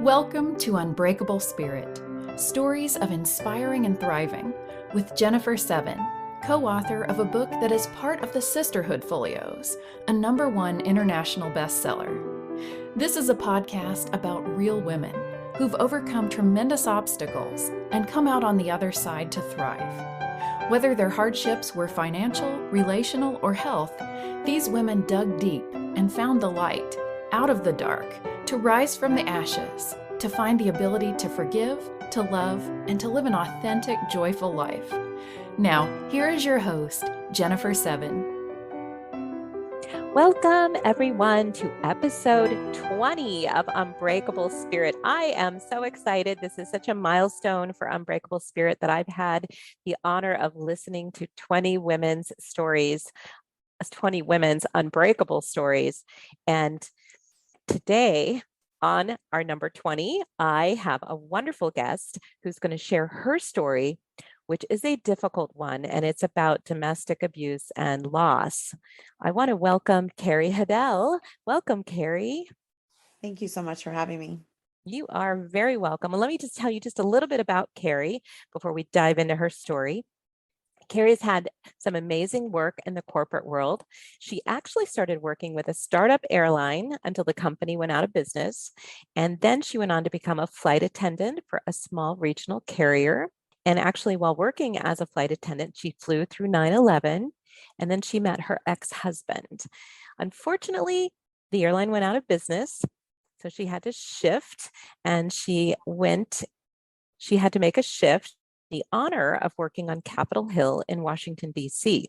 Welcome to Unbreakable Spirit, Stories of Inspiring and Thriving, with Jennifer Seven, co-author of a book that is part of the Sisterhood Folios, a #1 international bestseller. This is a podcast about real women who've overcome tremendous obstacles and come out on the other side to thrive. Whether their hardships were financial, relational, or health, these women dug deep and found the light out of the dark to rise from the ashes, to find the ability to forgive, to love, and to live an authentic, joyful life. Now, here is your host, Jennifer Seven. Welcome, everyone, to episode 20 of Unbreakable Spirit. I am so excited. This is such a milestone for Unbreakable Spirit that I've had the honor of listening to 20 women's stories, 20 women's unbreakable stories. And today, on our number 20, I have a wonderful guest who's going to share her story, which is a difficult one, and it's about domestic abuse and loss. I want to welcome Kerri Heddell. Welcome, Kerri. Thank you so much for having me. You are very welcome. And let me just tell you just a little bit about Kerri before we dive into her story. Kerri's had some amazing work in the corporate world. She actually started working with a startup airline until the company went out of business. And then she went on to become a flight attendant for a small regional carrier. And actually, while working as a flight attendant, she flew through 9/11, and then she met her ex-husband. Unfortunately, the airline went out of business, so she had to shift, and she had to make a shift, the honor of working on Capitol Hill in Washington, D.C.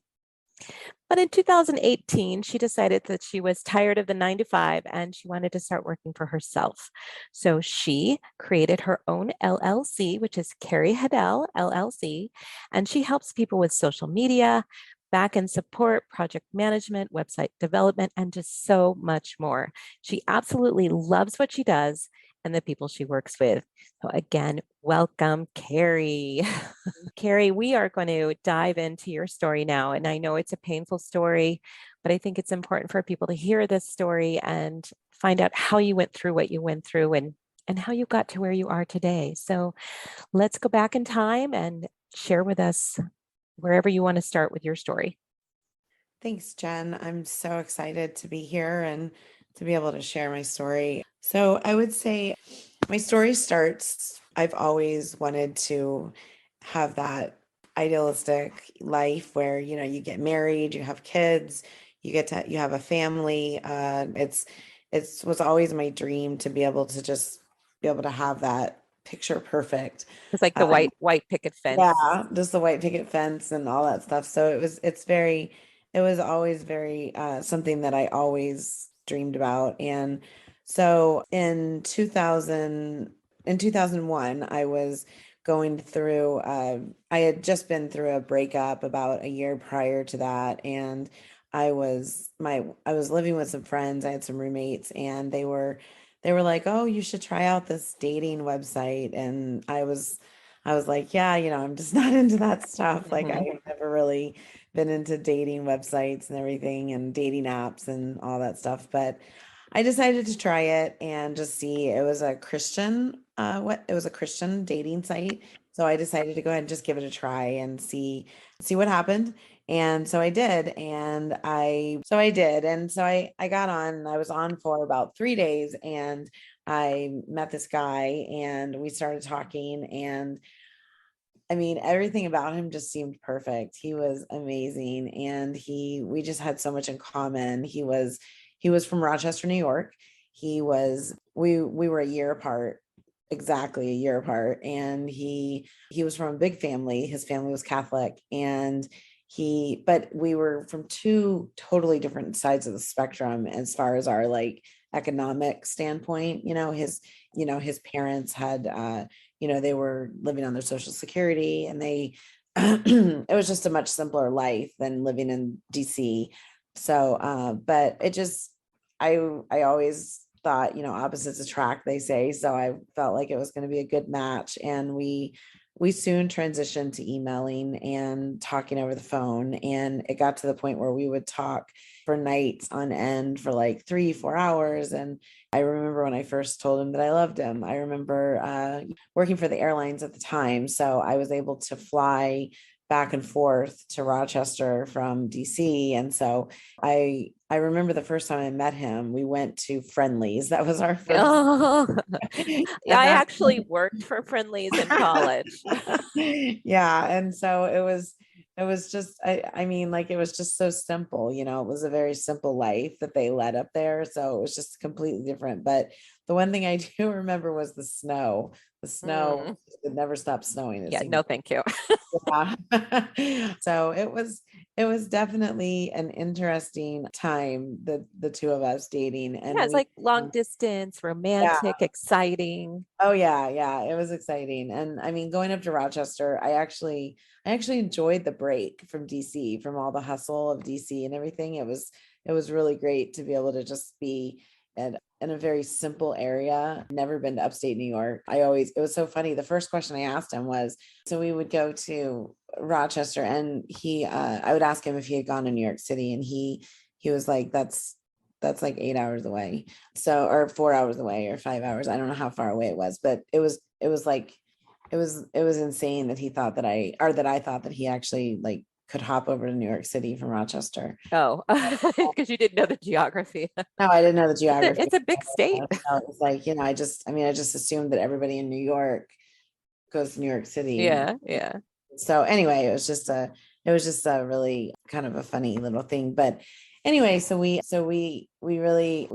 But in 2018, she decided that she was tired of the 9 to 5 and she wanted to start working for herself. So she created her own LLC, which is Kerri Heddell LLC, and she helps people with social media, back-end support, project management, website development, and just so much more. She absolutely loves what she does and the people she works with. So again, welcome, Kerri. Kerri, we are going to dive into your story now. And I know it's a painful story, but I think it's important for people to hear this story and find out how you went through what you went through and how you got to where you are today. So let's go back in time and share with us wherever you want to start with your story. Thanks, Jen. I'm so excited to be here and to be able to share my story. So I would say my story starts, I've always wanted to have that idealistic life where, you get married, you have kids, you have a family. It was always my dream to be able to have that picture perfect. It's like the white picket fence. Yeah, just the white picket fence and all that stuff. So it was always very something that I always dreamed about. And so in 2001, I was going through, I had just been through a breakup about a year prior to that. And I was living with some friends. I had some roommates and they were like, "Oh, you should try out this dating website." And I was like, "Yeah, I'm just not into that stuff." Like I've never really been into dating websites and everything and dating apps and all that stuff. But I decided to try it and just see. It was a Christian dating site. So I decided to go ahead and just give it a try and see what happened. And so I did. And I got on, I was on for about 3 days and I met this guy and we started talking, and I mean, everything about him just seemed perfect. He was amazing. And we just had so much in common. He was from Rochester, New York. We were a year apart, exactly a year apart. And he was from a big family. His family was Catholic, but we were from two totally different sides of the spectrum as far as our like economic standpoint. His parents had, they were living on their Social Security, and it was just a much simpler life than living in DC. So, but I always thought, opposites attract, they say. So I felt like it was going to be a good match. And we soon transitioned to emailing and talking over the phone. And it got to the point where we would talk for nights on end for like 3-4 hours. And I remember remember when I first told him that I loved him. I remember working for the airlines at the time. So I was able to fly back and forth to Rochester from DC. And so I remember the first time I met him, we went to Friendly's. That was our first. Oh, yeah, I Yeah. actually worked for Friendly's in college. Yeah. And so it was just, I mean, like, it was just so simple, it was a very simple life that they led up there. So it was just completely different. But the one thing I do remember was the snow. The snow, Mm. it never stopped snowing. It Yeah, seemed. no, thank you. Yeah. So it was definitely an interesting time, the two of us dating. And Yeah, it's like long um, distance, yeah. romantic, exciting. Oh yeah, yeah, it was exciting. And I mean, going up to Rochester, I actually enjoyed the break from DC, from all the hustle of DC and everything. It was really great to be able to just be in a very simple area. Never been to upstate New York. It was so funny. The first question I asked him was, so we would go to Rochester, and I would ask him if he had gone to New York City, and he was like, that's like 8 hours away. So, or 4 hours away, or 5 hours. I don't know how far away it was, but it was like, it was insane that he thought that that I thought that he actually like could hop over to New York City from Rochester. Oh, because you didn't know the geography. No, I didn't know the geography. It's a big state. So it was like, I just assumed that everybody in New York goes to New York City. Yeah, yeah. So anyway, it was just a really kind of a funny little thing. But anyway, we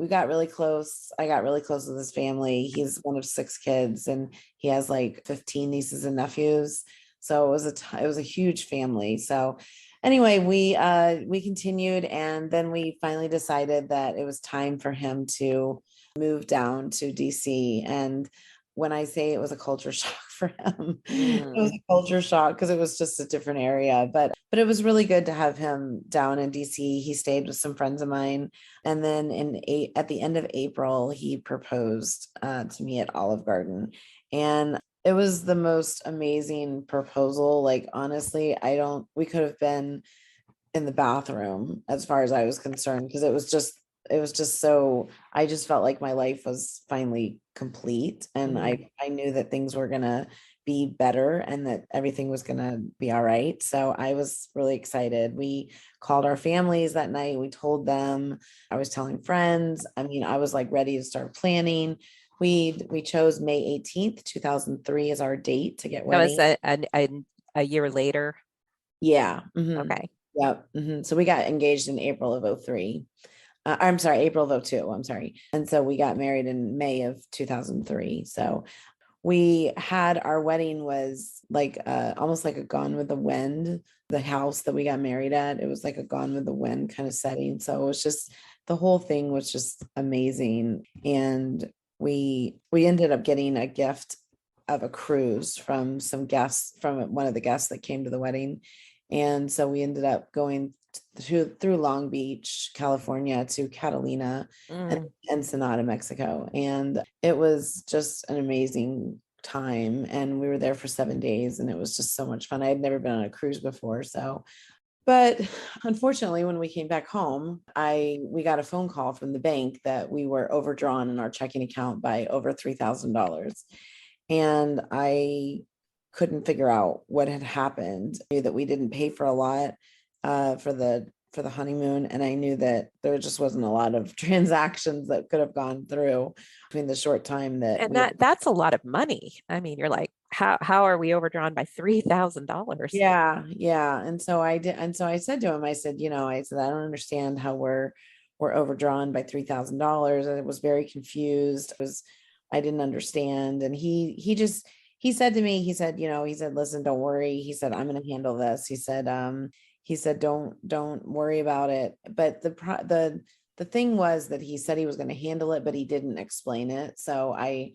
got really close. I got really close with his family. He's one of 6 kids, and he has like 15 nieces and nephews. So it was a huge family. So anyway, we continued, and then we finally decided that it was time for him to move down to DC. And when I say it was a culture shock for him, it was Mm. a culture shock because it was just a different area. But it was really good to have him down in DC. He stayed with some friends of mine, and then at the end of April, he proposed to me at Olive Garden, and it was the most amazing proposal. Like, honestly, we could have been in the bathroom as far as I was concerned, because it was just so, I just felt like my life was finally complete, and Mm. I knew that things were gonna be better and that everything was gonna be all right. So I was really excited. We called our families that night. We told them. I was telling friends. I mean, I was like ready to start planning. We chose May 18th, 2003 as our date to get That was wedding. a year later. Yeah. Okay. Yep. So we got engaged in April of '03. I'm sorry, April of '02. I'm sorry. And so we got married in May of 2003. So we had, our wedding was like almost like a Gone with the Wind. The house that we got married at, it was like a Gone with the Wind kind of setting. So it was just, the whole thing was just amazing. And we ended up getting a gift of a cruise from some guests, from one of the guests that came to the wedding. And so we ended up going through Long Beach, California, to Catalina and Mm. Ensenada, Mexico. And it was just an amazing time. And we were there for 7 days, and it was just so much fun. I had never been on a cruise before. So, but unfortunately, when we came back home, we got a phone call from the bank that we were overdrawn in our checking account by over $3,000. And I couldn't figure out what had happened. I knew that we didn't pay for a lot for the honeymoon, and I knew that there just wasn't a lot of transactions that could have gone through between the short time that And we had. that's a lot of money. I mean, you're like, how are we overdrawn by $3,000? Yeah, yeah. And so I did, and so I said to him, I said, I don't understand how we're overdrawn by $3,000. I was very confused. I didn't understand. And he said to me, he said, listen, don't worry. He said, I'm gonna handle this. He said, don't worry about it. But the thing was that he said he was going to handle it, but he didn't explain it. So I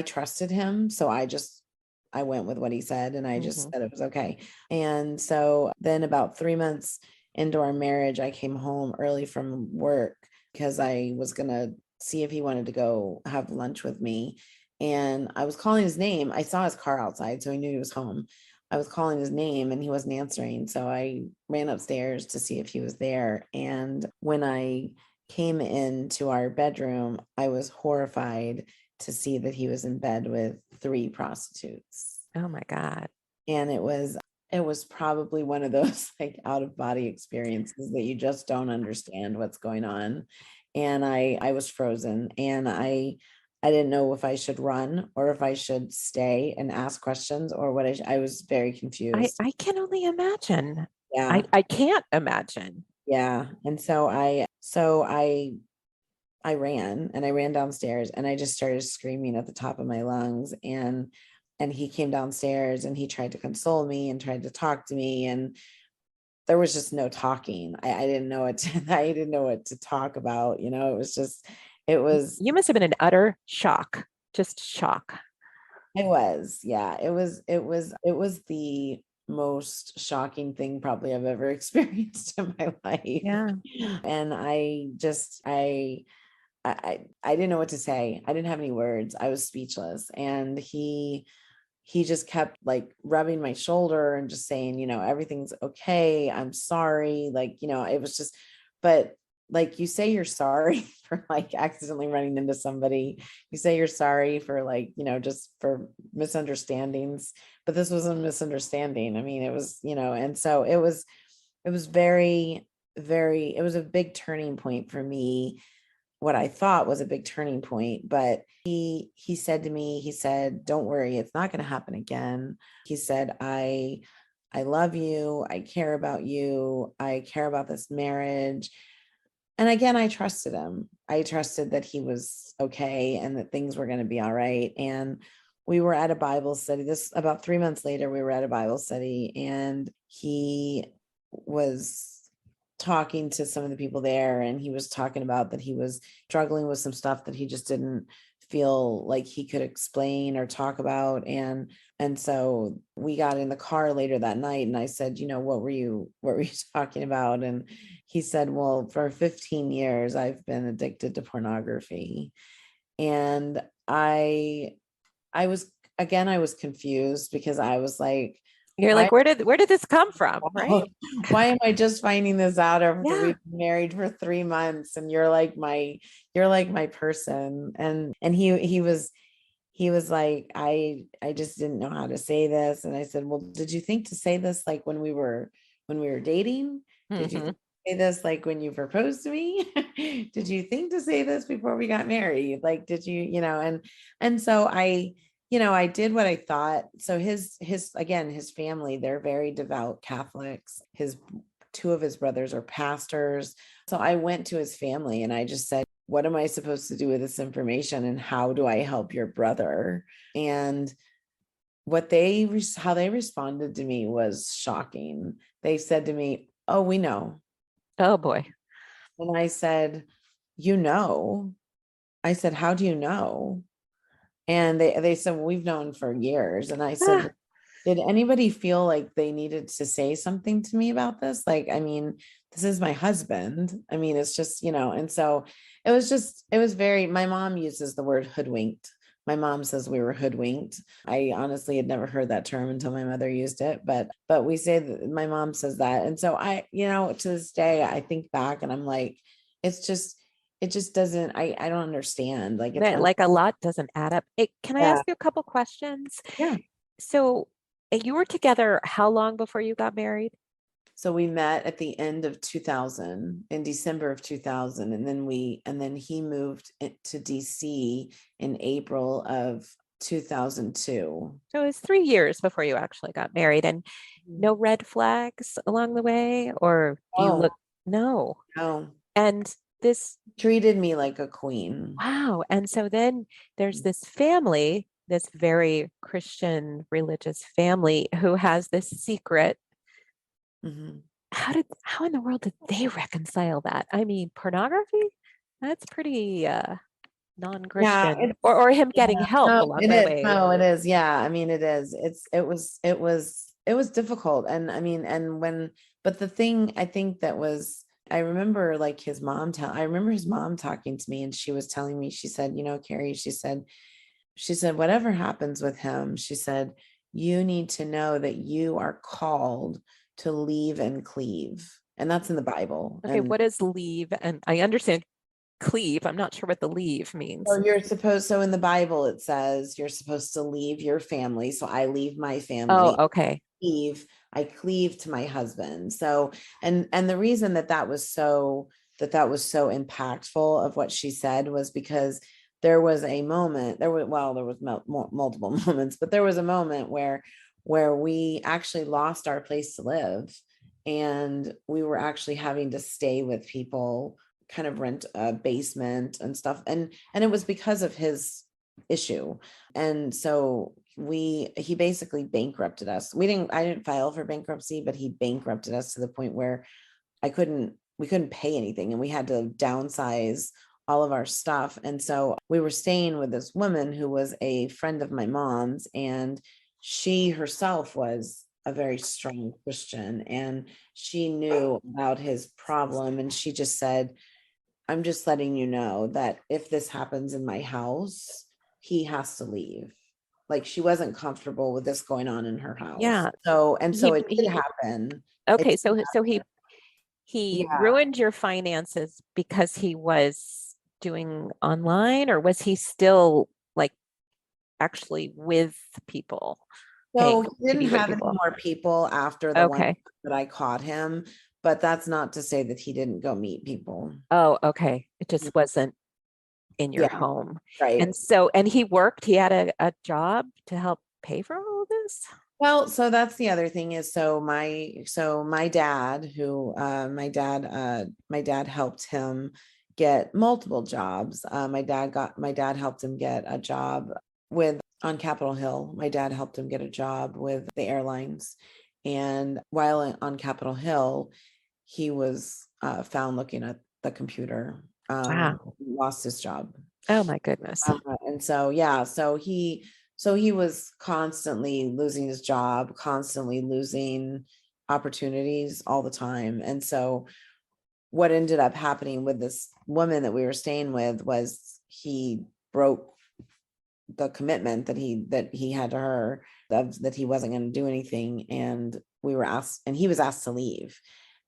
trusted him. So I went with what he said, and I just Mhm. said it was okay. And so then about 3 months into our marriage, I came home early from work because I was going to see if he wanted to go have lunch with me. And I was calling his name. I saw his car outside, so I knew he was home. I was calling his name and he wasn't answering. So I ran upstairs to see if he was there. And when I came into our bedroom, I was horrified to see that he was in bed with 3 prostitutes. Oh my God. And it was probably one of those like out of body experiences that you just don't understand what's going on. And I was frozen, and I didn't know if I should run or if I should stay and ask questions or what I was very confused. I can only imagine. Yeah. I can't imagine. Yeah. And so I ran, and I ran downstairs, and I just started screaming at the top of my lungs, and he came downstairs, and he tried to console me and tried to talk to me, and there was just no talking. I didn't know what to, I didn't know what to talk about. It was, You must have been in utter shock, just shock. yeah, it was the most shocking thing probably I've ever experienced in my life. Yeah. And I didn't know what to say. I didn't have any words. I was speechless. And he just kept like rubbing my shoulder and just saying, everything's okay. I'm sorry. Like, it was just, but like, you say you're sorry for like accidentally running into somebody. You say you're sorry for like, just for misunderstandings, but this was a misunderstanding. I mean, it was, and so it was very, very, it was a big turning point for me, what I thought was a big turning point. But he said to me, he said, "Don't worry, it's not going to happen again." He said, I love you. I care about you. I care about this marriage. And again, I trusted him. I trusted that he was okay and that things were going to be all right. And we were at a Bible study. This about 3 months later, we were at a Bible study, and he was talking to some of the people there, and he was talking about that he was struggling with some stuff that he just didn't feel like he could explain or talk about. And so we got in the car later that night, and I said, what were you talking about? And he said, well, for 15 years I've been addicted to pornography. And I was confused, because I was like, You're why like, where did this come from? Right. why am I just finding this out after Yeah. we've been married for 3 months, and you're like my person? And he was like, I just didn't know how to say this. And I said, well, did you think to say this like when we were dating? Did you Mhm. say this like when you proposed to me? Did you think to say this before we got married? Like, did you, and so I did what I thought. So his family, they're very devout Catholics. Two of his brothers are pastors. So I went to his family, and I just said, what am I supposed to do with this information, and how do I help your brother? And how they responded to me was shocking. They said to me, "Oh, we know." Oh boy. And I said, "You know?" I said, "How do you know?" And they said, well, we've known for years. And I said, Ah, did anybody feel like they needed to say something to me about this? Like, I mean, this is my husband. I mean, it's just, and so it was very, my mom uses the word hoodwinked. My mom says we were hoodwinked. I honestly had never heard that term until my mother used it, but we say that, my mom says that. And so to this day, I think back, and I'm like, it just doesn't, I don't understand. Like, it's like a lot doesn't add up. Can I yeah. ask you a couple questions? Yeah. So you were together how long before you got married? So we met at the end of 2000, in December of 2000. And then he moved to DC in April of 2002. So it was 3 years before you actually got married, and no red flags along the way, or do you Oh, look? No. no. And this, Treated me like a queen. wow. And so then there's this family, this very Christian religious family who has this secret. Mhm. How in the world did they reconcile that? I mean, pornography? That's pretty Yeah, non-Christian. it's Or him getting yeah, help no, along it the is. way. No, it is. Yeah, I mean, it is. It was difficult. And I mean, but the thing I think that was, I remember like I remember his mom talking to me, and she was telling me, she said, Kerri, she said, whatever happens with him, she said, you need to know that you are called to leave and cleave. And that's in the Bible. Okay, And what is leave? And I understand cleave. I'm not sure what the leave means. So in the Bible, it says you're supposed to leave your family. So I leave my Oh, family, okay. I cleave to my husband. So, and the reason that was so impactful of what she said was because there was a moment, there was multiple moments, but there was a moment where we actually lost our place to live, and we were actually having to stay with people, kind of rent a basement and stuff, and it was because of his issue. And so he basically bankrupted us. I didn't file for bankruptcy, but he bankrupted us to the point where we couldn't pay anything, and we had to downsize all of our stuff. And so we were staying with this woman who was a friend of my mom's, and she herself was a very strong Christian, and she knew about his problem. And she just said, I'm just letting you know that if this happens in my house, he has to leave. Like, she wasn't comfortable with this going on in her house. Yeah. So He, it did happen. okay. It did So happen. he Yeah. ruined your finances because he was doing online, or was he still like actually with people? So Paying he to be didn't with have any people. more people after the one Okay. that I caught him, but that's not to say that he didn't go meet people. Oh, okay. It just wasn't in your Yeah, home. right. And he worked, a job to help pay for all of this? Well, so that's the other thing is, my dad, my dad helped him get multiple jobs. My dad helped him get a job with on Capitol Hill. My dad helped him get a job with the airlines. And while on Capitol Hill, he was found looking at the computer. Wow. Lost his job. Oh my goodness. And so, yeah, so he was constantly losing his job, constantly losing opportunities all the time. And so what ended up happening with this woman that we were staying with was he broke the commitment that he had to her, that he wasn't going to do anything. And he was asked to leave.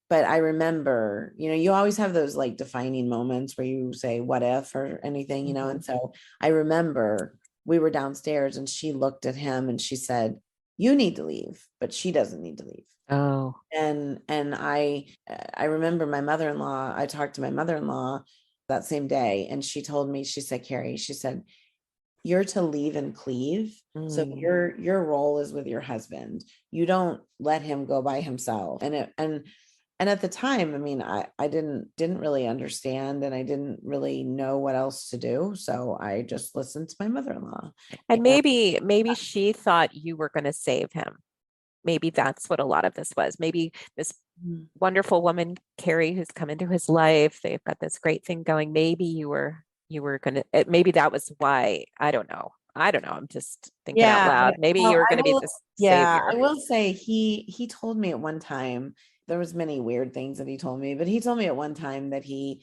But I remember, you always have those like defining moments where you say, what if, or anything, Mhm. and so I remember we were downstairs and she looked at him and she said, you need to leave, but she doesn't need to leave. Oh, And I remember I talked to my mother-in-law that same day, and she told me, she said, Kerri, she said, you're to leave and cleave. So mm. your role is with your husband. You don't let him go by himself. And at the time, I mean, I didn't really understand, and I didn't really know what else to do. So I just listened to my mother-in-law. And maybe she thought you were going to save him. Maybe that's what a lot of this was. Maybe this And wonderful woman, Kerri, who's come into his life, they've got this great thing going. Maybe you were going to, maybe that was why. I don't know. I'm just thinking out yeah, loud. Maybe well, you were going to be this savior. I will say he told me at one time, there was many weird things that he told me, but he told me at one time that he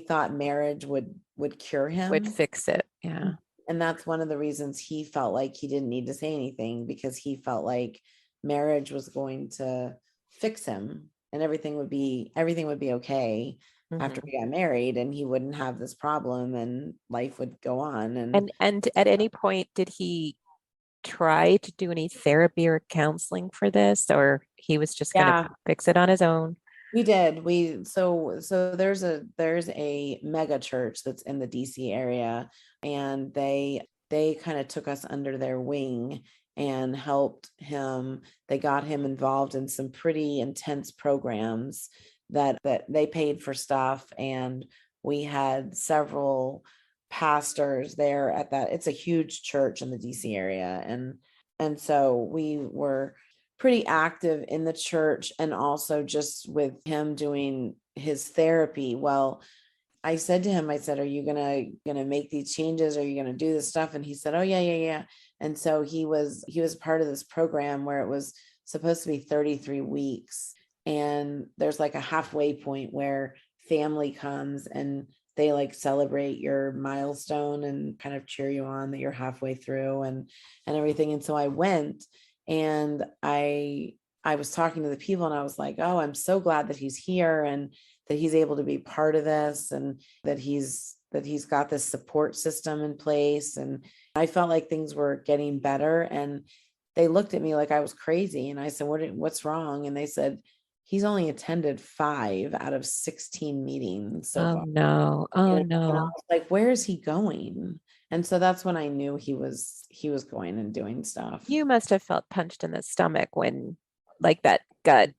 thought marriage would cure Would him. fix it. Yeah. And that's one of the reasons he felt like he didn't need to say anything, because he felt like marriage was going to fix him, and everything would be okay after Mhm. we got married, and he wouldn't have this problem, and life would go on. And And at any point, did he try to do any therapy or counseling for this, or he was just going to yeah, fix it on his own? we did. So there's a mega church that's in the DC area, and they kind of took us under their wing and helped him. They got him involved in some pretty intense programs that they paid for stuff, and we had several pastors there at that. It's a huge church in the DC area, and so we were pretty active in the church, and also just with him doing his therapy. Well, I said to him, I said, are you gonna make these changes? Are you gonna do this stuff? And he said, oh yeah, yeah, yeah. And so he was part of this program where it was supposed to be 33 weeks. And there's like a halfway point where family comes and they like celebrate your milestone and kind of cheer you on that you're halfway through, and everything. And so I went, and I was talking to the people, and I was like, oh, I'm so glad that he's here, and he's able to be part of this, and that he's got this support system in place. And I felt like things were getting better, and they looked at me like I was crazy. And I said, what's wrong? And they said, he's only attended 5 out of 16 meetings so far. No. Oh, And I no. was like, where is he going? And so that's when I knew he was going and doing stuff. You must have felt punched in the stomach when, like, that gut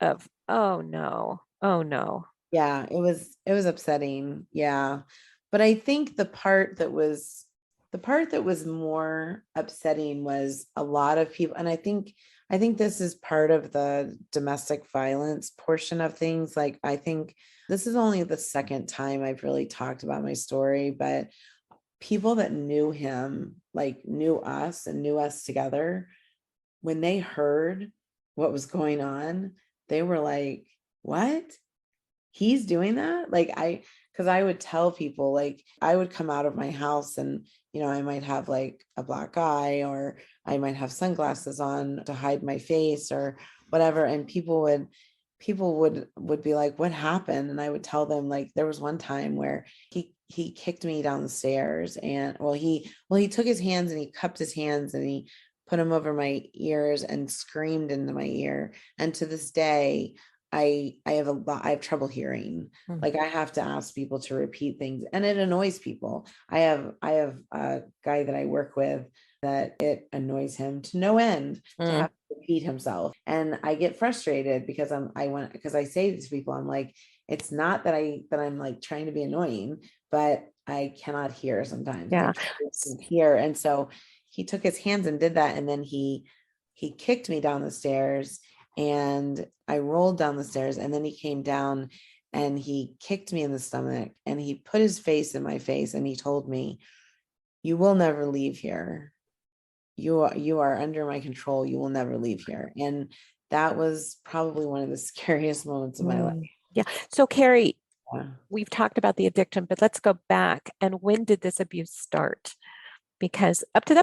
of, oh no, oh no. Yeah, it was upsetting. Yeah. But I think the part that was more upsetting was a lot of people, and I think this is part of the domestic violence portion of things. Like, I think this is only the second time I've really talked about my story, but people that knew him, like knew us and knew us together, when they heard what was going on, they were like, what? He's doing that? Like, because I would tell people, like, I would come out of my house and, I might have like a black eye, or I might have sunglasses on to hide my face or whatever. And people would be like, what happened? And I would tell them, like, there was one time where he kicked me down the stairs, and he took his hands and he cupped his hands and he put them over my ears and screamed into my ear. And to this day, I have trouble hearing. Like, I have to ask people to repeat things, and it annoys people. I have a guy that I work with that it annoys him to no end to have to repeat himself. And I get frustrated because I say to people, I'm like, it's not that I'm like trying to be annoying, but I cannot hear sometimes. Yeah. I can't hear. And so he took his hands and did that. And then he kicked me down the stairs, and I rolled down the stairs, and then he came down and he kicked me in the stomach, and he put his face in my face, and he told me, you will never leave here. You are under my control. You will never leave here. And that was probably one of the scariest moments of my life. Yeah. So Kerri, Yeah. we've talked about the addiction, but let's go back. And when did this abuse start? Because up to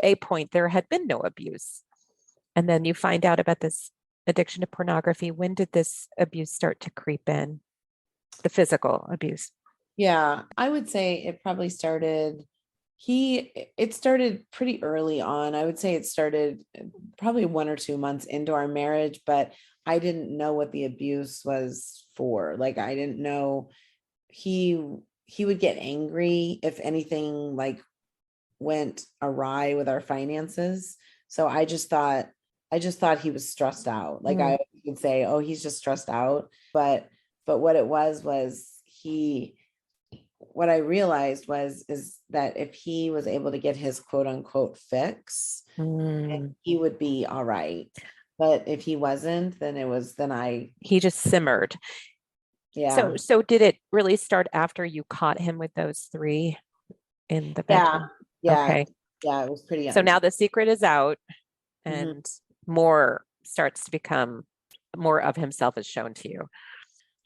a point, there had been no abuse. And then you find out about this addiction to pornography. When did this abuse start to creep in? The physical abuse? Yeah, I would say it probably started, it started pretty early on. I would say it started probably 1 or 2 months into our marriage, but I didn't know what the abuse was for. Like, I didn't know. He would get angry if anything like went awry with our finances. So I just thought he was stressed out. Like, I would say, oh, he's just stressed out. But what it was what I realized is that if he was able to get his quote unquote fix, he would be all right. But if he wasn't, then he just simmered. Yeah. So did it really start after you caught him with those 3 in the bedroom? Yeah. Okay. Yeah, it was pretty. So now the secret is out, and more starts to become, more of himself is shown to you.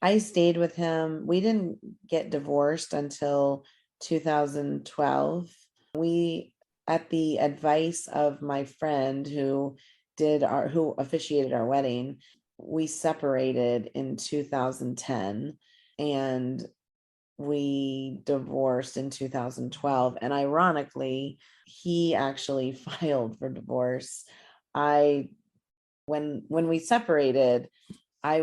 I stayed with him. We didn't get divorced until 2012. We, at the advice of my friend who officiated our wedding, we separated in 2010, and we divorced in 2012. And ironically, he actually filed for divorce. When we separated, I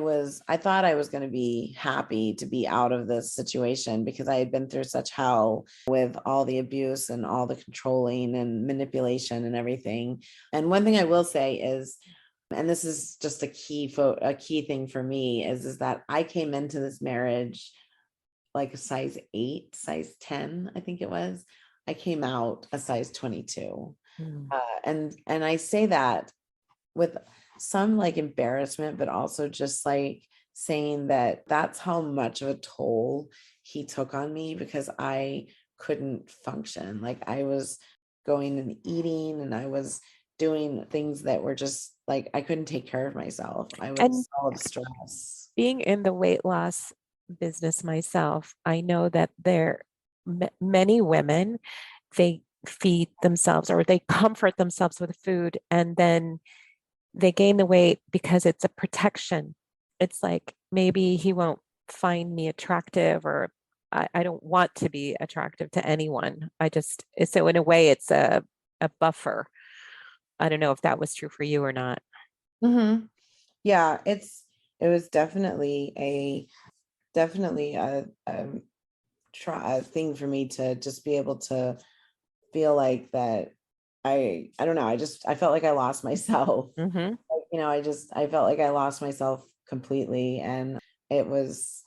thought I was going to be happy to be out of this situation, because I had been through such hell with all the abuse and all the controlling and manipulation and everything. And one thing I will say is, and this is just a key thing for me, is that I came into this marriage like a size 8, size 10, I think it was. I came out a size 22. And I say that with some like embarrassment, but also just like saying that that's how much of a toll he took on me, because I couldn't function. Like, I was going and eating, and I was doing things that were just like, I couldn't take care of myself. I was full of stress. Being in the weight loss business myself, I know that many women, they feed themselves or they comfort themselves with food, and then they gain the weight because it's a protection. It's like, maybe he won't find me attractive, or I don't want to be attractive to anyone. So in a way, it's a buffer. I don't know if that was true for you or not. Mm-hmm. Yeah, it was definitely a thing for me to just be able to feel like that. I don't know. I felt like I lost myself. Mm-hmm. I felt like I lost myself completely, and it was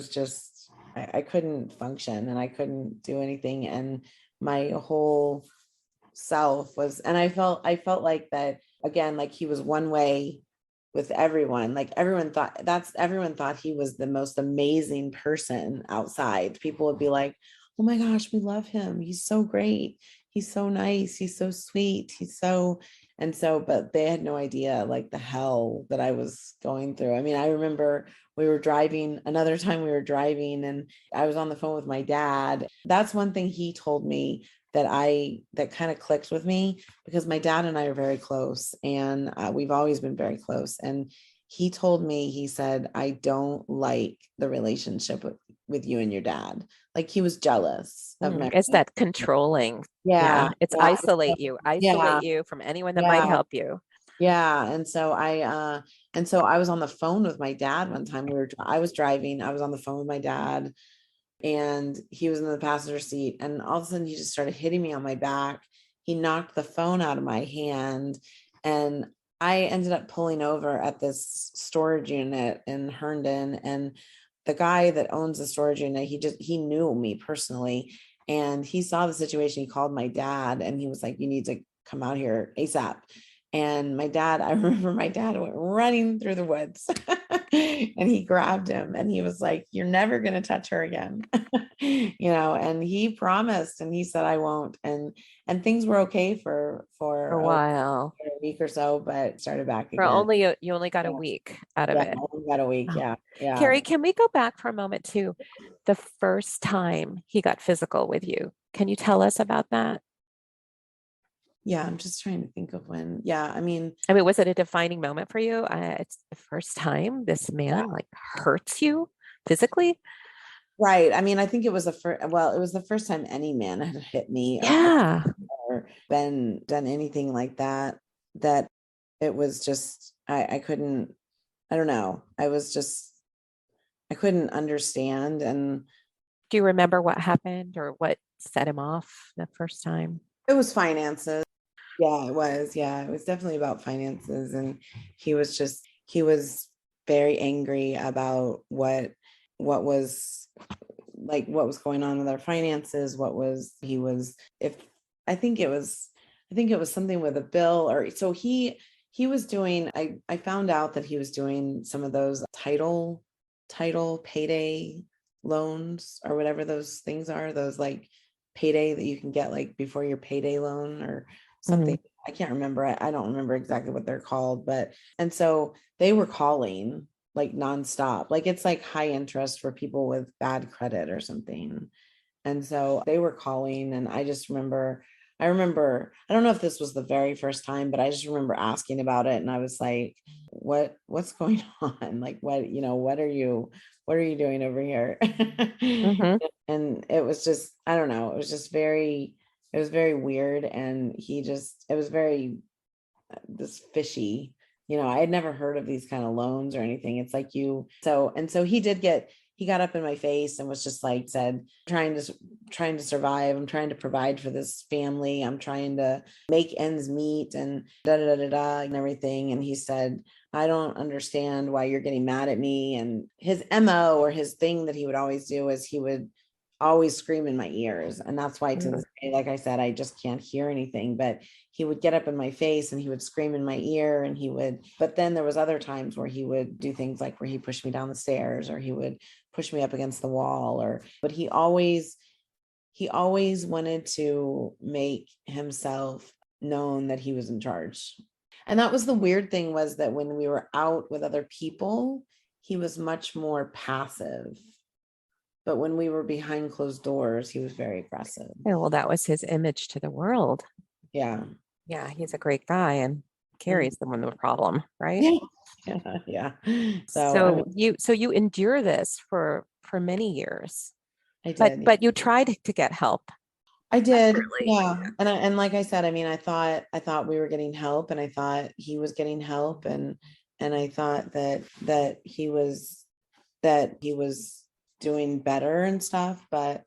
just I couldn't function and I couldn't do anything, and my whole self was, and I felt like that again, like he was one way with everyone. Like everyone thought he was the most amazing person outside. People would be like, oh my gosh, we love him, he's so great, he's so nice, he's so sweet, but they had no idea like the hell that I was going through. I mean, I remember another time we were driving and I was on the phone with my dad. That's one thing he told me that kind of clicked with me, because my dad and I are very close, and we've always been very close. And he told me, he said, I don't like the relationship with you and your dad. Like he was jealous of my. It's that controlling. Yeah, It's yeah, isolate yeah, you from anyone that might yeah, help you. yeah. And so I was on the phone with my dad one time. I was driving, I was on the phone with my dad, and he was in the passenger seat, and all of a sudden he just started hitting me on my back. He knocked the phone out of my hand, and I ended up pulling over at this storage unit in Herndon, and the guy that owns the storage unit, he knew me personally, and he saw the situation. He called my dad and he was like, you need to come out here ASAP. And my dad, I remember my dad went running through the woods and he grabbed him and he was like, you're never going to touch her again. And he promised, and he said, I won't. And things were okay For a for while. a week or so, but started back For again. you only got a Yeah, week out of yeah, it. only got a week. Oh. Yeah, yeah. Kerri, can we go back for a moment to the first time he got physical with you? Can you tell us about that? Yeah, I'm just trying to think of when. Yeah, I mean, Was it a defining moment for you? It's the first time this man like hurts you physically. right. I mean, I think it was it was the first time any man had hit me Yeah. or been done anything like that, that it was just, I couldn't, I don't know. I couldn't understand. And Do you remember what happened or what set him off the first time? it was finances. Yeah, it was. Yeah, it was definitely about finances. And he was very angry about what was what was going on with our finances. If I think it was, something with a bill, or so he was doing, I found out that he was doing some of those title payday loans, or whatever those things are, those like payday that you can get like before your payday loan or something. I can't remember. I don't remember exactly what they're called, but, and so they were calling like nonstop. Like it's like high interest for people with bad credit or something. And so they were calling, and I don't know if this was the very first time, but I just remember asking about it. And I was like, what's going on? Like, what are you doing over here? Mm-hmm. And it was just, I don't know. It was very weird. And it was very this fishy. I had never heard of these kind of loans or anything. It's like so he got up in my face and was just like, said, trying to survive. I'm trying to provide for this family. I'm trying to make ends meet and da da da da da and everything. And he said, I don't understand why you're getting mad at me. And his MO, or his thing that he would always do, is he would always scream in my ears. And that's why to this day, like I said, I just can't hear anything. But he would get up in my face and he would scream in my ear, and but then there was other times where he would do things like where he pushed me down the stairs, or he would push me up against the wall, but he always wanted to make himself known that he was in charge. And that was the weird thing, was that when we were out with other people, he was much more passive. But when we were behind closed doors, he was very aggressive. Yeah, well, that was his image to the world. Yeah. Yeah, he's a great guy. And Kerri's the one with the problem, right? Yeah. Yeah. So, I mean, So you endure this for many years, I but did. you tried to get help. I did. Desperately. Yeah. And like I said, I mean, I thought we were getting help, and I thought he was getting help, and I thought that he was doing better and stuff, but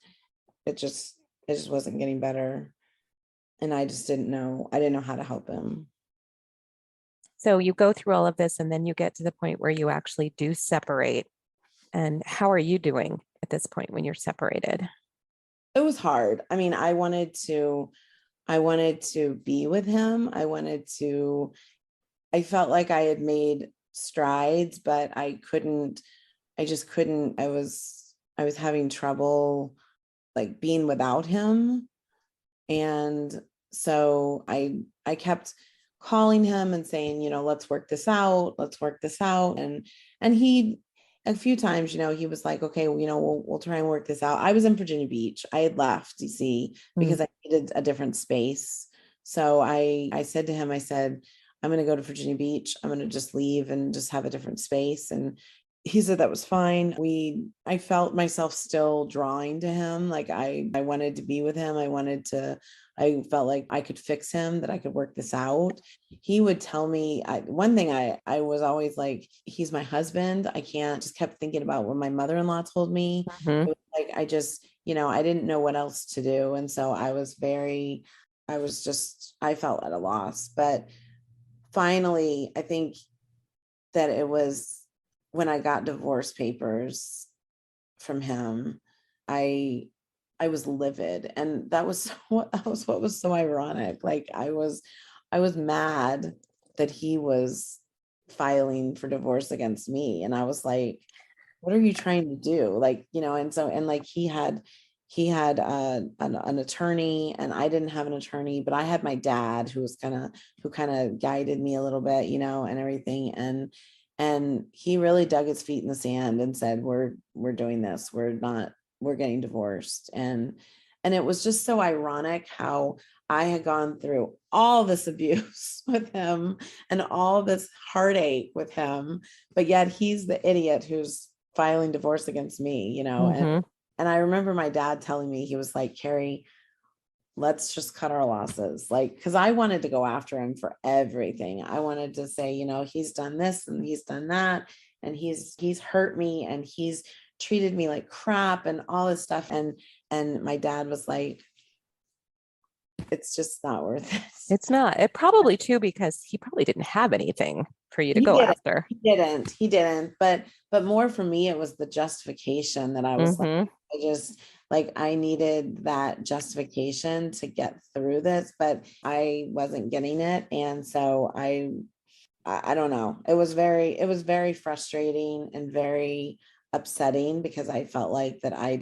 it just it just wasn't getting better. And I just didn't know. I didn't know how to help him. So you go through all of this and then you get to the point where you actually do separate. And how are you doing at this point when you're separated? It was hard. I mean, I wanted to be with him. I felt like I had made strides, but I just couldn't. I was having trouble like being without him. And so I kept calling him and saying, let's work this out, let's work this out. And he a few times, he was like, okay, well, we'll try and work this out. I was in Virginia Beach. I had left DC Mm. because I needed a different space. So I said to him, I said, I'm going to go to Virginia Beach. I'm going to just leave and just have a different space. And he said that was fine. I felt myself still drawing to him. Like I wanted to be with him. I felt like I could fix him, that I could work this out. He would tell me, one thing I was always like, he's my husband. I can't, just kept thinking about what my mother-in-law told me. Mhm. It was like, I didn't know what else to do. And so I felt at a loss. But finally, I think that it was when I got divorce papers from him, I I was livid. And that was what was so ironic. Like I was mad that he was filing for divorce against me. And I was like, what are you trying to do? Like, and like he had an attorney, and I didn't have an attorney, but I had my dad who kind of guided me a little bit, and everything. And he really dug his feet in the sand and said, we're doing this. We're getting divorced. And it was just so ironic how I had gone through all this abuse with him and all this heartache with him, but yet he's the idiot who's filing divorce against me. Mhm. And I remember my dad telling me, he was like, Kerri, let's just cut our losses. Like, because I wanted to go after him for everything. I wanted to say, he's done this and he's done that, and he's hurt me, and he's treated me like crap and all this stuff. And my dad was like, it's just not worth it. It's not. It probably too, because he probably didn't have anything for you to He go didn't. after. He didn't. But more for me, it was the justification that I was like, Hmm. I needed that justification to get through this, but I wasn't getting it. And so I don't know. It was very frustrating and very upsetting, because I felt like that I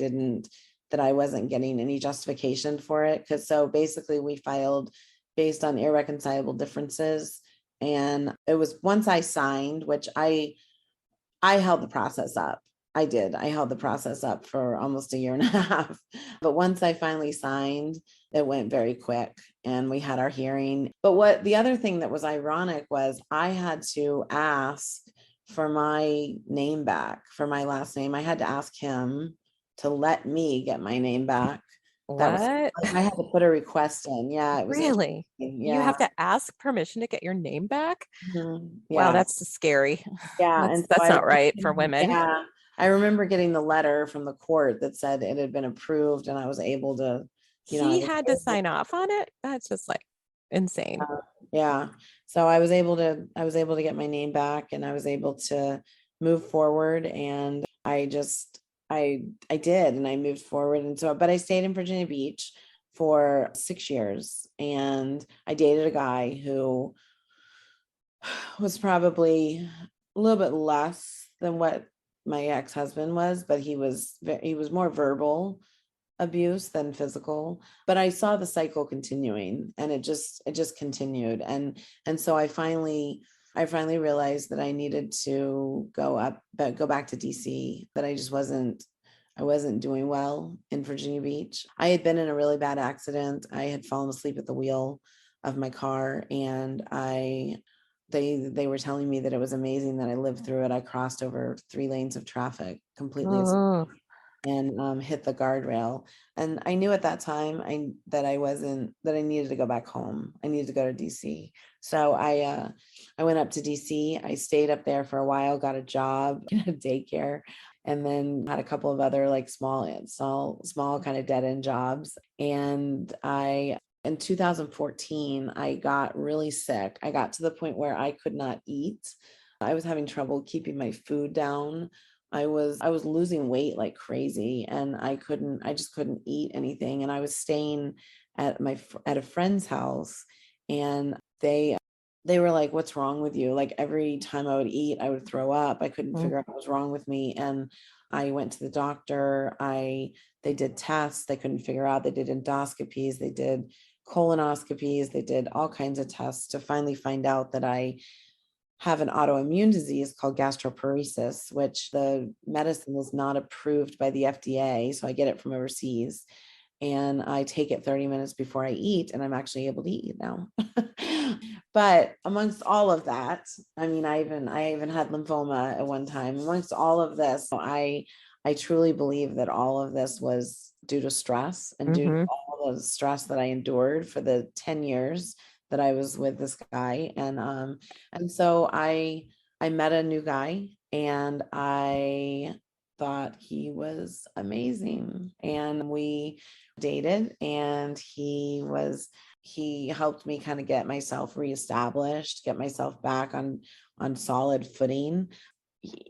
wasn't getting any justification for it. Cause so basically we filed based on irreconcilable differences. And it was once I signed, which I held the process up. I did. I held the process up for almost a year and a half. But once I finally signed, it went very quick, and we had our hearing. But what the other thing that was ironic was I had to ask for my name back, for my last name. I had to ask him to let me get my name back. That was, What? I had to put a request in. Yeah, it was Really? interesting. You Yeah. have to ask permission to get your name back? Mhm. Wow, Yeah. that's scary. Yeah. That's And so that's not right for women. yeah, I remember getting the letter from the court that said it had been approved, and I was able to, I He was had to sign off on it. That's just like insane. yeah. So I was able to get my name back, and I was able to move forward. And I did, and I moved forward. And so, but I stayed in Virginia Beach for 6 years, and I dated a guy who was probably a little bit less than what my ex-husband was, but he was more verbal abuse than physical. But I saw the cycle continuing, and it just continued. And so I finally realized that I needed to go back to DC, that I wasn't doing well in Virginia Beach. I had been in a really bad accident. I had fallen asleep at the wheel of my car, and they were telling me that it was amazing that I lived through it. I crossed over 3 lanes of traffic completely Oh, and hit the guardrail. And I knew at that time that I needed to go back home. I needed to go to DC. So I went up to DC. I stayed up there for a while, got a job in a daycare, and then had a couple of other like small kind of dead end jobs. And in 2014, I got really sick. I got to the point where I could not eat. I was having trouble keeping my food down. I was losing weight like crazy, and I just couldn't eat anything. And I was staying at a friend's house, and they were like, "What's wrong with you?" Like every time I would eat, I would throw up. I couldn't figure out what was wrong with me. And I went to the doctor. They did tests, they couldn't figure out. They did endoscopies, they did colonoscopies, they did all kinds of tests to finally find out that I have an autoimmune disease called gastroparesis, which the medicine is not approved by the FDA. So I get it from overseas, and I take it 30 minutes before I eat, and I'm actually able to eat now. But amongst all of that, I mean, I even had lymphoma at one time. Amongst all of this, I truly believe that all of this was due to stress and due to all the stress that I endured for the 10 years that I was with this guy. And so I met a new guy, and I thought he was amazing, and we dated, and he helped me kind of get myself reestablished, get myself back on solid footing.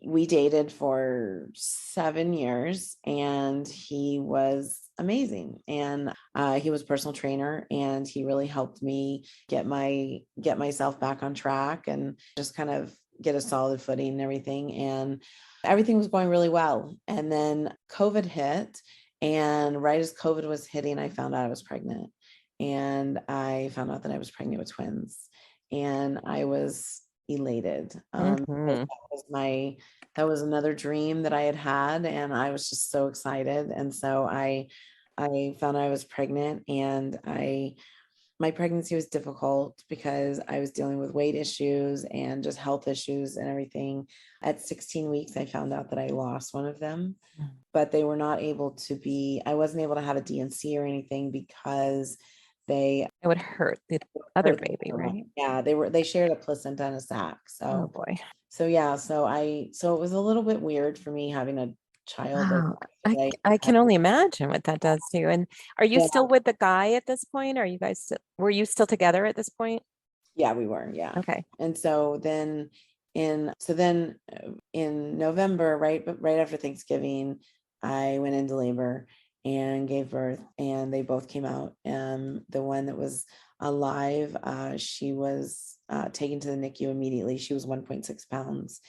We dated for 7 years, and he was amazing. And he was a personal trainer, and he really helped me get myself back on track and just kind of get a solid footing and everything. And everything was going really well. And then COVID hit, and right as COVID was hitting, I found out I was pregnant. And I found out that I was pregnant with twins, and I was elated. That was another dream that I had, and I was just so excited. And so I found I was pregnant, and my pregnancy was difficult because I was dealing with weight issues and just health issues and everything. At 16 weeks, I found out that I lost one of them, but they were not able to I wasn't able to have a DNC or anything because it would hurt the other baby, right? Yeah, they shared a placenta and a sac. Oh boy. So yeah, so it was a little bit weird for me having a child. Wow. I can only imagine what that does to you. And are you still with the guy at this point? Are you guys were you still together at this point? Yeah, we were. Yeah. Okay. And so then in November, right after Thanksgiving, I went into labor and gave birth, and they both came out. And the one that was alive, she was taken to the NICU immediately. She was 1.6 pounds.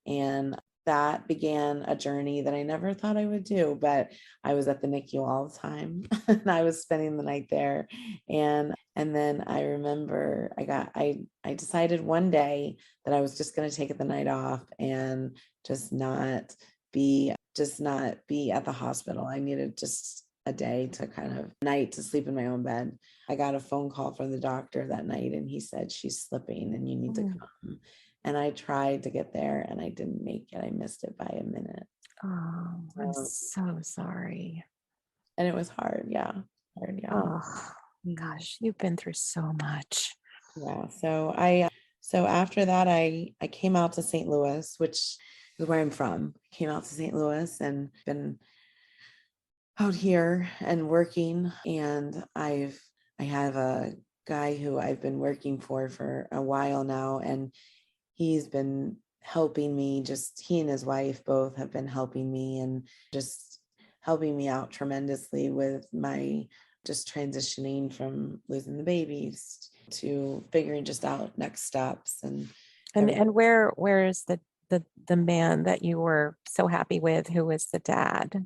And that began a journey that I never thought I would do, but I was at the NICU all the time and I was spending the night there. And then I remember I decided one day that I was just going to take the night off and just not be at the hospital. I needed just a day to sleep in my own bed. I got a phone call from the doctor that night, and he said, "She's slipping and you need to come." And I tried to get there, and I didn't make it. I missed it by a minute. Oh, I'm so sorry. And it was hard. Yeah. Hard. Yeah. Oh gosh, you've been through so much. Yeah. So after that, I came out to St. Louis, which is where I'm from. Came out to St. Louis and been out here and working. And I have a guy who I've been working for a while now, and he's been helping me. He and his wife both have been helping me and just helping me out tremendously with my just transitioning from losing the babies to figuring just out next steps. And where is the man that you were so happy with, who was the dad?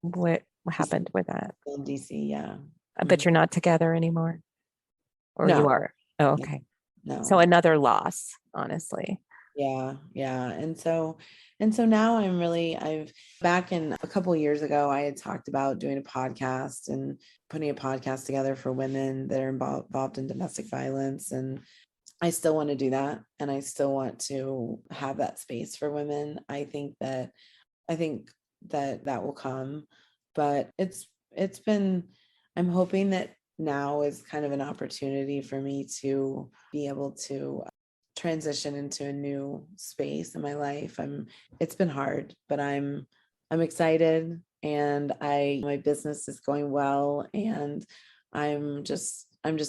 What happened with that? in DC, yeah. But you're not together anymore? Or No. you are? Oh, okay. No. So another loss, honestly. Yeah. And so now I've back in a couple of years ago, I had talked about doing a podcast and putting a podcast together for women that are involved in domestic violence. And I still want to do that. And I still want to have that space for women. I think that that will come, but it's been, I'm hoping that now is kind of an opportunity for me to be able to transition into a new space in my life. It's been hard, but I'm excited, and my business is going well, and I'm just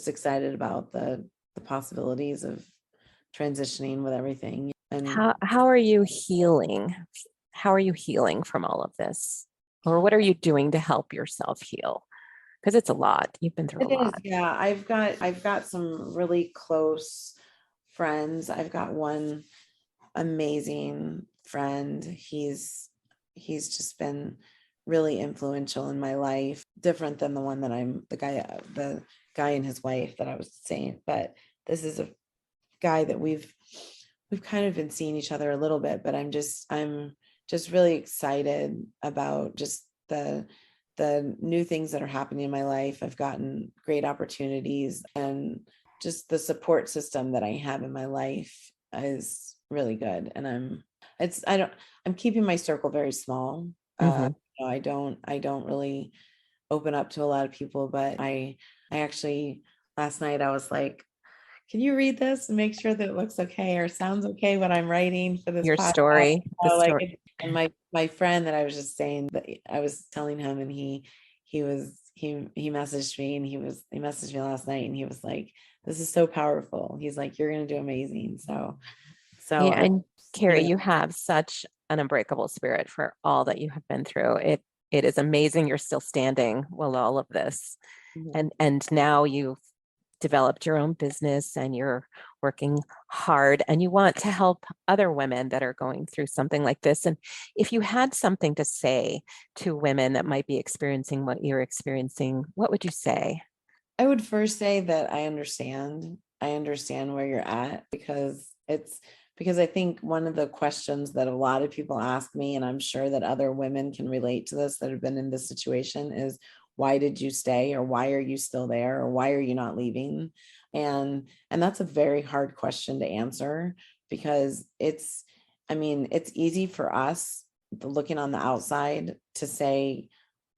excited about the possibilities of transitioning with everything. And How are you healing? How are you healing from all of this? Or what are you doing to help yourself heal? Because it's a lot. You've been through a it is, lot. yeah. I've got some really close friends. I've got one amazing friend. He's just been really influential in my life, different than the one that the guy and his wife that I was saying. But this is a guy that we've kind of been seeing each other a little bit, but I'm just really excited about just the new things that are happening in my life. I've gotten great opportunities, and just the support system that I have in my life is really good. And I'm keeping my circle very small. Mm-hmm. I don't really open up to a lot of people, but I actually, last night I was like, can you read this and make sure that it looks okay or sounds okay what I'm writing for this Your podcast? story, the story. And my friend that I was just saying that I was telling him, and he messaged me, and he messaged me last night, and he was like, this is so powerful. He's like, you're gonna do amazing. So Yeah, I, and you Kerri, know, you have such an unbreakable spirit for all that you have been through. It is amazing you're still standing while all of this. mhm. And now you've developed your own business and you're working hard and you want to help other women that are going through something like this. And if you had something to say to women that might be experiencing what you're experiencing, what would you say? I would first say that I understand. I understand where you're at, because I think one of the questions that a lot of people ask me, and I'm sure that other women can relate to this that have been in this situation, is why did you stay, or why are you still there, or why are you not leaving? And that's a very hard question to answer, because I mean, it's easy for us looking on the outside to say,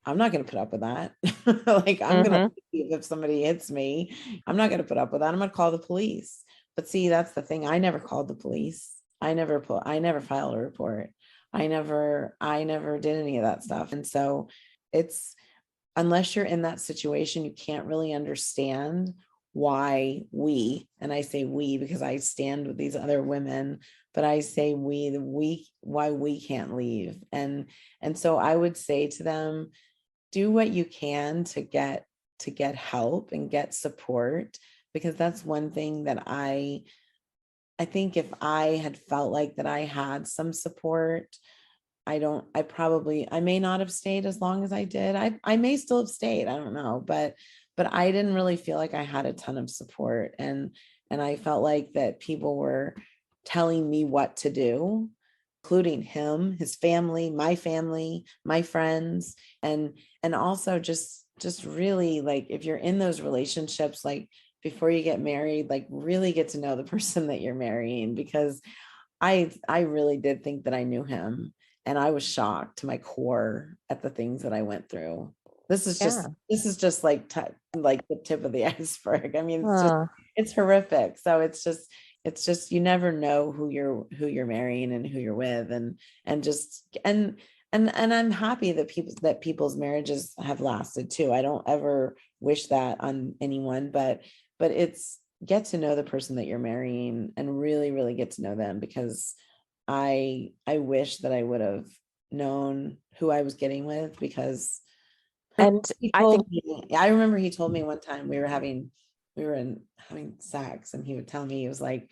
I'm not going to put up with that. Like, I'm going to Mm-hmm. leave if somebody hits me. I'm not going to put up with that. I'm going to call the police. But see, that's the thing. I never called the police. I never filed a report. I never did any of that stuff. And so it's, unless you're in that situation, you can't really understand why and I say we because I stand with these other women, but I say why we can't leave. And so I would say to them, do what you can to get help and get support, because that's one thing that I think if I had felt like that I had some support, I may not have stayed as long as I did. I may still have stayed, I don't know, but I didn't really feel like I had a ton of support, and I felt like that people were telling me what to do, including him, his family, my friends, and also just really, like, if you're in those relationships, like, before you get married, like, really get to know the person that you're marrying, because I really did think that I knew him, and I was shocked to my core at the things that I went through. Yeah. This is just like like the tip of the iceberg. I mean, Oh, it's horrific. So it's just you never know who you're marrying and who you're with, and just and I'm happy that people's marriages have lasted too. I don't ever wish that on anyone, but it's, get to know the person that you're marrying and really, really get to know them, because I wish that I would have known who I was getting with, because and he I think told me, I remember he told me one time having sex, and he would tell me, he was like,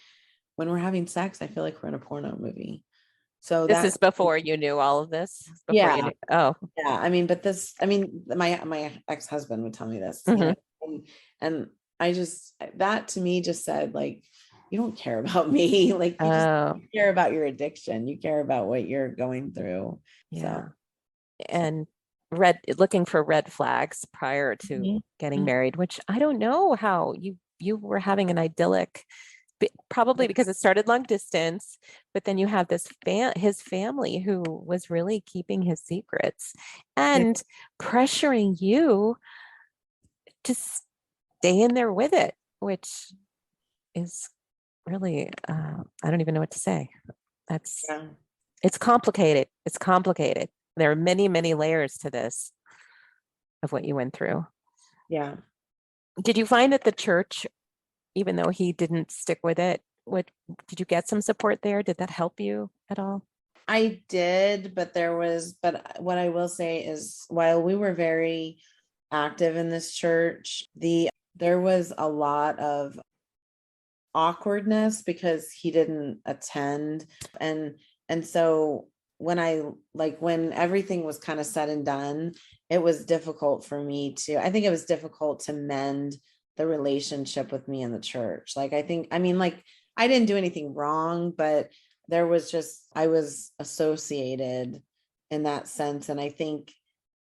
when we're having sex, I feel like we're in a porno movie. So this that, is before you knew all of this, before you yeah, knew. Oh, yeah. I mean, my ex-husband would tell me this, mhm. and I just, that to me just said, like, you don't care about me. Like, Oh, you care about your addiction. You care about what you're going through. yeah. So, And looking for red flags prior to mhm, getting mhm. married, which I don't know how you were having an idyllic Probably because it started long distance, but then you have his family who was really keeping his secrets and pressuring you to stay in there with it, which is really, I don't even know what to say. Yeah. It's complicated. It's complicated. There are many, many layers to this of what you went through. Yeah. Did you find that the church, even though he didn't stick with it, did you get some support there? Did that help you at all? I did, but what I will say is while we were very active in this church, there was a lot of awkwardness because he didn't attend. And so when everything was kind of said and done, it was difficult for me I think it was difficult to mend the relationship with me in the church. I didn't do anything wrong, but I was associated in that sense. And I think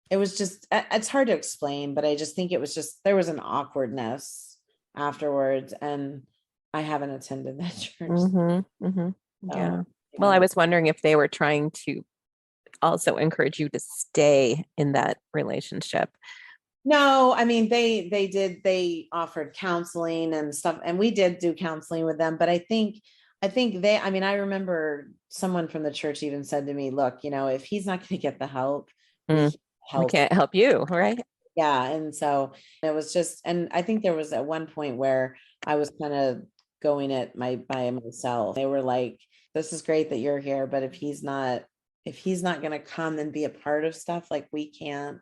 it's hard to explain, but I just think there was an awkwardness afterwards, and I haven't attended that church. Mm-hmm, mm-hmm. Yeah. Well, I was wondering if they were trying to also encourage you to stay in that relationship. No, I mean, they offered counseling and stuff, and we did do counseling with them. But I remember someone from the church even said to me, look, if he's not going to get the help, we can't help you, right? Yeah. And so it was and I think there was at one point where I was kind of going it by myself. They were like, this is great that you're here, but if he's not going to come and be a part of stuff, we can't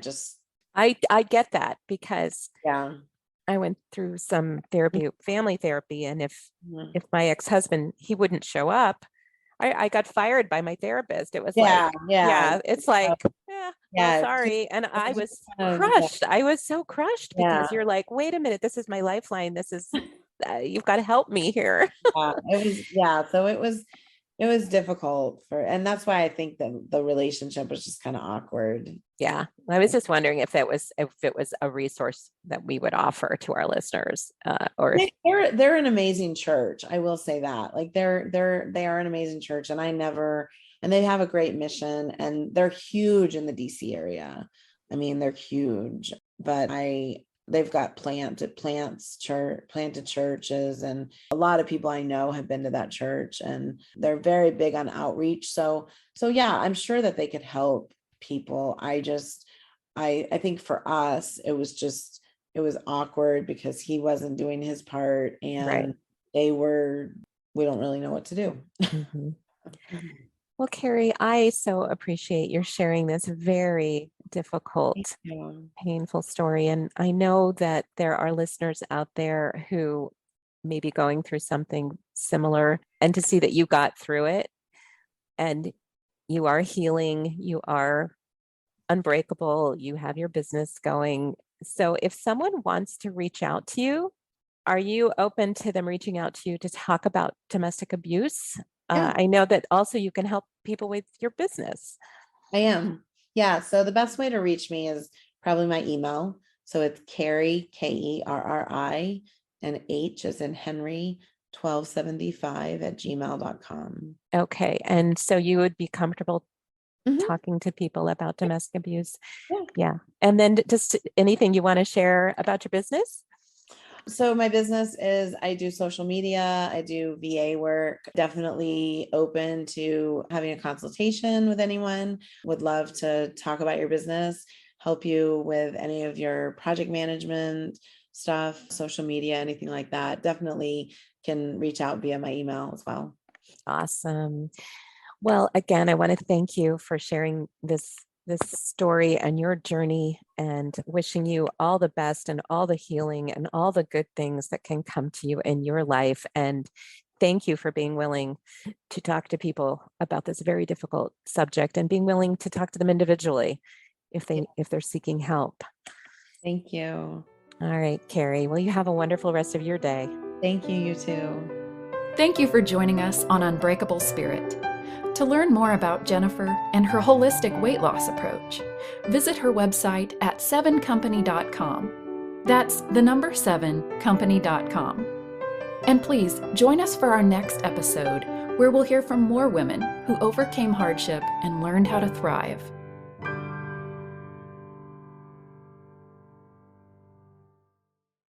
just. I get that because Yeah. I went through some therapy, family therapy. And if my ex-husband, he wouldn't show up, I got fired by my therapist. It was it's like, well, sorry. And I was crushed. I was so crushed because you're like, wait a minute, this is my lifeline. This is, you've got to help me here. So it was difficult and that's why I think that the relationship was just kind of awkward. Yeah. I was just wondering if it was a resource that we would offer to our listeners, they're an amazing church. I will say that they are an amazing church, and they have a great mission, and they're huge in the DC area. I mean, they're huge, but they've got planted churches, and a lot of people I know have been to that church, and they're very big on outreach. So yeah, I'm sure that they could help people. I think for us, it was awkward because he wasn't doing his part, and we don't really know what to do. Mm-hmm. Well, Kerri, I so appreciate your sharing this very difficult, painful story. And I know that there are listeners out there who may be going through something similar, and to see that you got through it and you are healing, you are unbreakable, you have your business going. So if someone wants to reach out to you, are you open to them reaching out to you to talk about domestic abuse? I know that also you can help people with your business. I am. Yeah. So the best way to reach me is probably my email. So it's Kerri, Kerri, and H as in Henry, 1275 @gmail.com. Okay. And so you would be comfortable talking to people about domestic abuse? Yeah. And then just anything you want to share about your business? So my business is, I do social media, I do VA work, definitely open to having a consultation with anyone. Would love to talk about your business, help you with any of your project management stuff, social media, anything like that. Definitely can reach out via my email as well. Awesome. Well, again, I want to thank you for sharing this story and your journey, and wishing you all the best and all the healing and all the good things that can come to you in your life. And thank you for being willing to talk to people about this very difficult subject, and being willing to talk to them individually if they're seeking help. Thank you. All right, Kerri. Well, you have a wonderful rest of your day. Thank you. You too. Thank you for joining us on Unbreakable Spirit. To learn more about Jennifer and her holistic weight loss approach, visit her website at 7company.com. That's the number 7company.com. And please join us for our next episode, where we'll hear from more women who overcame hardship and learned how to thrive.